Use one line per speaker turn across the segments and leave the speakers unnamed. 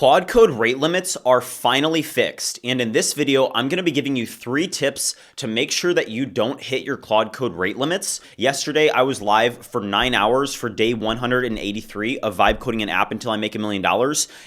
Claude Code rate limits are finally fixed, and in this video, I'm going to be giving you 3 tips to make sure that you don't hit your Claude Code rate limits. Yesterday, I was live for 9 hours for day 183 of vibe coding an app until I make $1 million,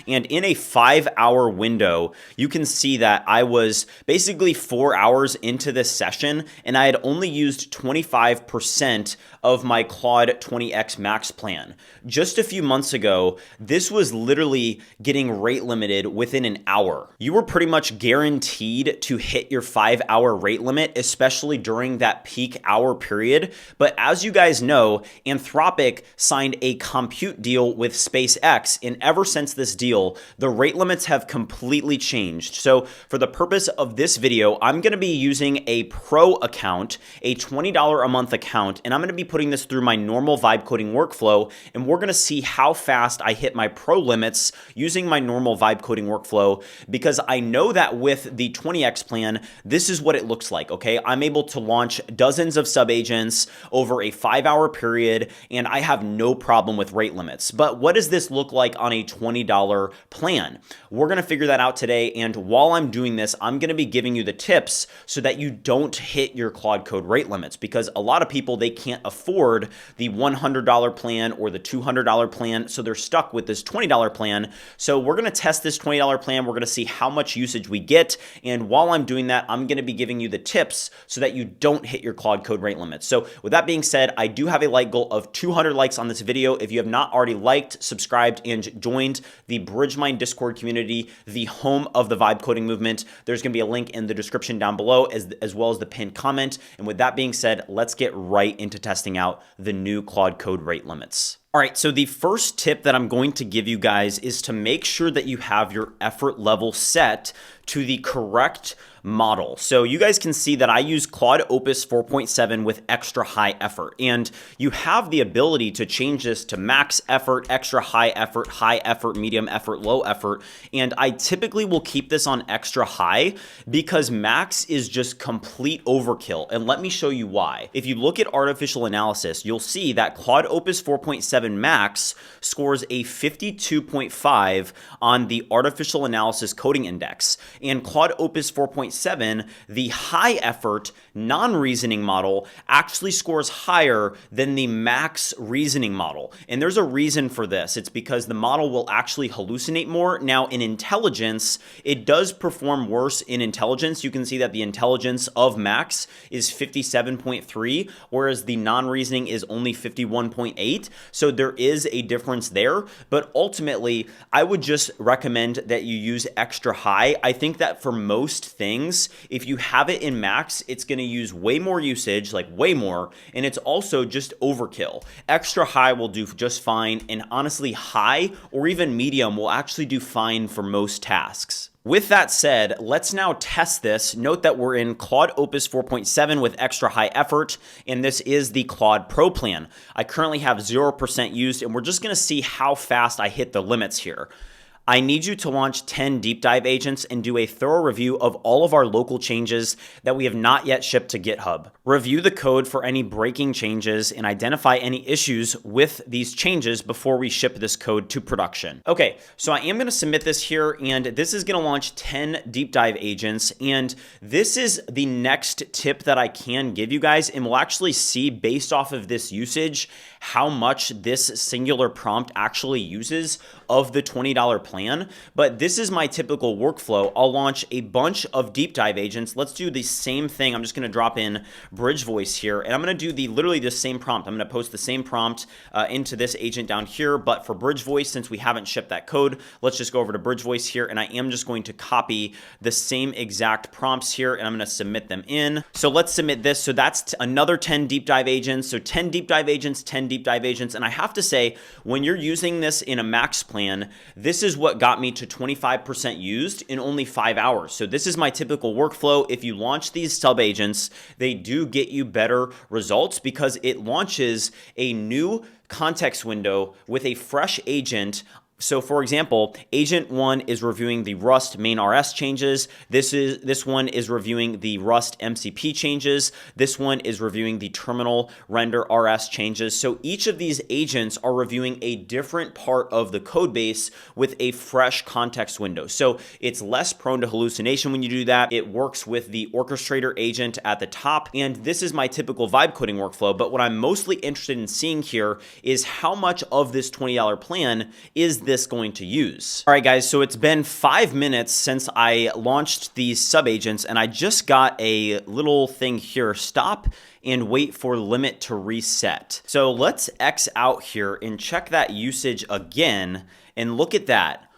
and in a 5-hour window, you can see that I was basically 4 hours into this session, and I had only used 25% of my Claude 20x max plan. Just a few months ago, this was literally getting rate limited within an hour. You were pretty much guaranteed to hit your 5-hour rate limit, especially during that peak hour period. But as you guys know, Anthropic signed a compute deal with SpaceX, and ever since this deal, the rate limits have completely changed. So for the purpose of this video, I'm going to be using a pro account, a $20 a month account, and I'm going to be putting this through my normal vibe coding workflow, and we're going to see how fast I hit my pro limits using my normal vibe coding workflow, because I know that with the 20x plan, this is what it looks like, okay? I'm able to launch dozens of sub-agents over a 5-hour period, and I have no problem with rate limits. But what does this look like on a $20 plan? We're going to figure that out today, and while I'm doing this, I'm going to be giving you the tips so that you don't hit your Claude Code rate limits, because a lot of people, they can't afford the $100 plan or the $200 plan, so they're stuck with this $20 plan. So we're going to test this $20 plan. We're going to see how much usage we get. And while I'm doing that, I'm going to be giving you the tips so that you don't hit your Claude Code rate limits. So with that being said, I do have a like goal of 200 likes on this video. If you have not already liked, subscribed, and joined the BridgeMind Discord community, the home of the vibe coding movement, there's going to be a link in the description down below as well as the pinned comment. And with that being said, let's get right into testing out the new Claude Code rate limits. All right, so the first tip that I'm going to give you guys is to make sure that you have your effort level set to the correct model. So you guys can see that I use Claude Opus 4.7 with extra high effort, and you have the ability to change this to max effort, extra high effort, medium effort, low effort, and I typically will keep this on extra high because max is just complete overkill, and let me show you why. If you look at artificial analysis, you'll see that Claude Opus 4.7 Max scores a 52.5 on the artificial analysis coding index, and Claude Opus 4.7, the high effort non-reasoning model, actually scores higher than the max reasoning model. And there's a reason for this. It's because the model will actually hallucinate more. Now in intelligence, it does perform worse in intelligence. You can see that the intelligence of max is 57.3, whereas the non-reasoning is only 51.8. So there is a difference there, but ultimately I would just recommend that you use extra high. I think that for most things, if you have it in max, it's going to use way more usage, like way more, and it's also just overkill. Extra high will do just fine, and honestly, high or even medium will actually do fine for most tasks. With that said, let's now test this. Note that we're in Claude Opus 4.7 with extra high effort, and this is the Claude Pro plan. I currently have 0% used, and we're just going to see how fast I hit the limits here. I need you to launch 10 deep dive agents and do a thorough review of all of our local changes that we have not yet shipped to GitHub. Review the code for any breaking changes and identify any issues with these changes before we ship this code to production. Okay, so I am going to submit this here, and this is going to launch 10 deep dive agents, and this is the next tip that I can give you guys, and we'll actually see based off of this usage how much this singular prompt actually uses of the $20 plan. But this is my typical workflow. I'll launch a bunch of deep dive agents. Let's do the same thing. I'm just going to drop in Bridge Voice here, and I'm going to do literally the same prompt. I'm going to post the same prompt into this agent down here, but for Bridge Voice, since we haven't shipped that code, let's just go over to Bridge Voice here, and I am just going to copy the same exact prompts here, and I'm going to submit them in. So let's submit this. So that's another 10 deep dive agents. So 10 deep dive agents, 10 deep dive agents, and I have to say, when you're using this in a max plan, this is what got me to 25% used in only 5 hours. So this is my typical workflow. If you launch these sub agents, they do get you better results because it launches a new context window with a fresh agent So for example, agent 1 is reviewing the Rust main RS changes. This one is reviewing the Rust MCP changes. This one is reviewing the terminal render RS changes. So each of these agents are reviewing a different part of the code base with a fresh context window. So it's less prone to hallucination when you do that. It works with the orchestrator agent at the top. And this is my typical vibe coding workflow. But what I'm mostly interested in seeing here is how much of this $20 plan is this going to use. All right, guys, so it's been 5 minutes since I launched these subagents, and I just got a little thing here, stop and wait for limit to reset. So let's X out here and check that usage again, and look at that,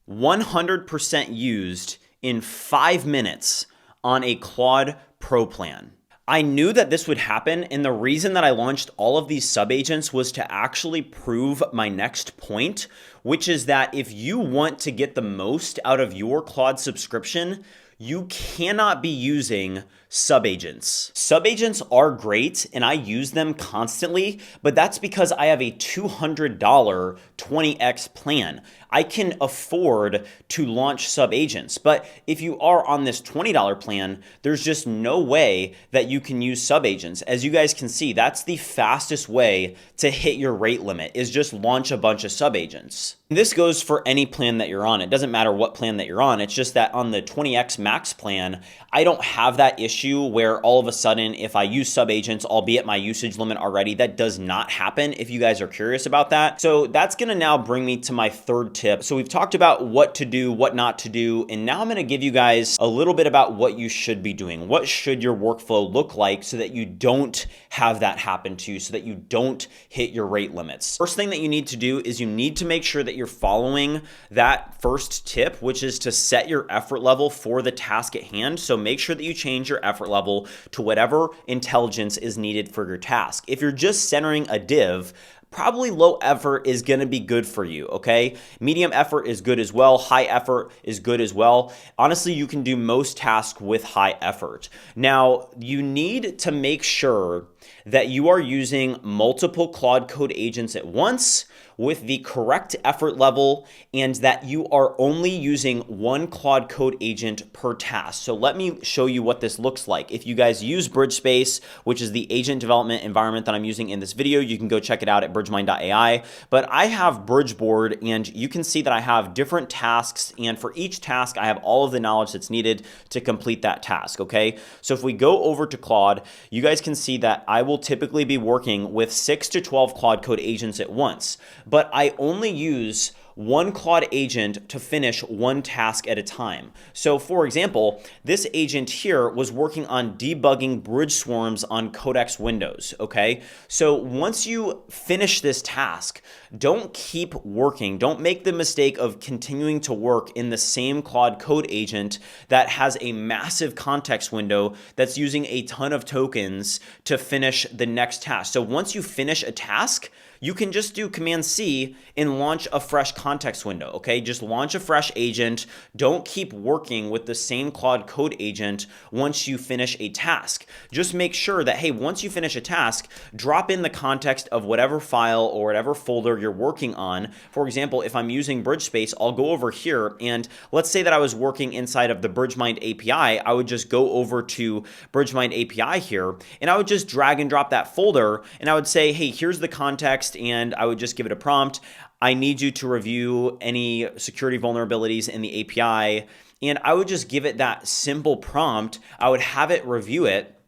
100% used in 5 minutes on a Claude Pro plan. I knew that this would happen, and the reason that I launched all of these subagents was to actually prove my next point, which is that if you want to get the most out of your Claude subscription, you cannot be using subagents. Subagents are great, and I use them constantly, but that's because I have a $200 20x plan. I can afford to launch subagents, but if you are on this $20 plan, there's just no way that you can use subagents. As you guys can see, that's the fastest way to hit your rate limit, is just launch a bunch of subagents. This goes for any plan that you're on. It doesn't matter what plan that you're on. It's just that on the 20x max plan, I don't have that issue where all of a sudden, if I use subagents, I'll be at my usage limit already. That does not happen, if you guys are curious about that. So that's gonna now bring me to my third tip. So we've talked about what to do, what not to do, and now I'm gonna give you guys a little bit about what you should be doing. What should your workflow look like so that you don't have that happen to you, so that you don't hit your rate limits? First thing that you need to do is you need to make sure that you're following that first tip, which is to set your effort level for the task at hand. So make sure that you change your effort level to whatever intelligence is needed for your task. If you're just centering a div, probably low effort is going to be good for you, okay? Medium effort is good as well. High effort is good as well. Honestly, you can do most tasks with high effort. Now, you need to make sure that you are using multiple Claude Code agents at once with the correct effort level, and that you are only using one Claude Code agent per task. So let me show you what this looks like. If you guys use BridgeSpace, which is the agent development environment that I'm using in this video, you can go check it out at bridgemind.ai. But I have Bridgeboard, and you can see that I have different tasks, and for each task, I have all of the knowledge that's needed to complete that task, okay? So if we go over to Claude, you guys can see that I will typically be working with 6 to 12 Claude Code agents at once, but I only use one Claude agent to finish one task at a time. So for example, this agent here was working on debugging bridge swarms on Codex Windows, okay? So once you finish this task, don't keep working. Don't make the mistake of continuing to work in the same Claude Code agent that has a massive context window that's using a ton of tokens to finish the next task. So once you finish a task, you can just do Command C and launch a fresh context window, okay? Just launch a fresh agent. Don't keep working with the same Claude Code agent once you finish a task. Just make sure that, hey, once you finish a task, drop in the context of whatever file or whatever folder you're working on. For example, if I'm using BridgeSpace, I'll go over here, and let's say that I was working inside of the BridgeMind API. I would just go over to BridgeMind API here, and I would just drag and drop that folder, and I would say, hey, here's the context, and I would just give it a prompt. I need you to review any security vulnerabilities in the API. And I would just give it that simple prompt. I would have it review it,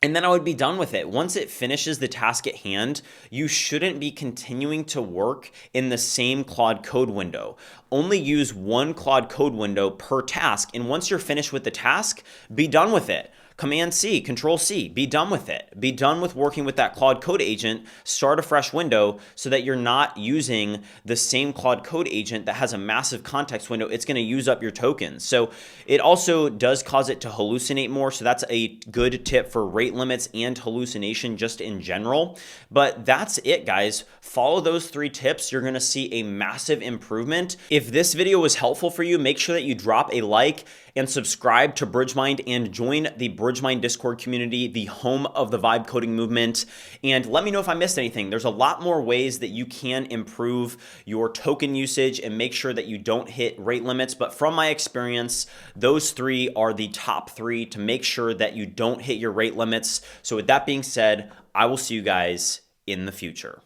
and then I would be done with it. Once it finishes the task at hand, you shouldn't be continuing to work in the same Claude Code window. Only use one Claude Code window per task. And once you're finished with the task, be done with it. Command C, Control C, be done with it. Be done with working with that Claude Code agent, start a fresh window so that you're not using the same Claude Code agent that has a massive context window. It's gonna use up your tokens. So it also does cause it to hallucinate more. So that's a good tip for rate limits and hallucination just in general. But that's it, guys. Follow those 3 tips. You're gonna see a massive improvement. If this video was helpful for you, make sure that you drop a like and subscribe to BridgeMind and join the BridgeMind Discord community, the home of the vibe coding movement. And let me know if I missed anything. There's a lot more ways that you can improve your token usage and make sure that you don't hit rate limits. But from my experience, those three are the top three to make sure that you don't hit your rate limits. So with that being said, I will see you guys in the future.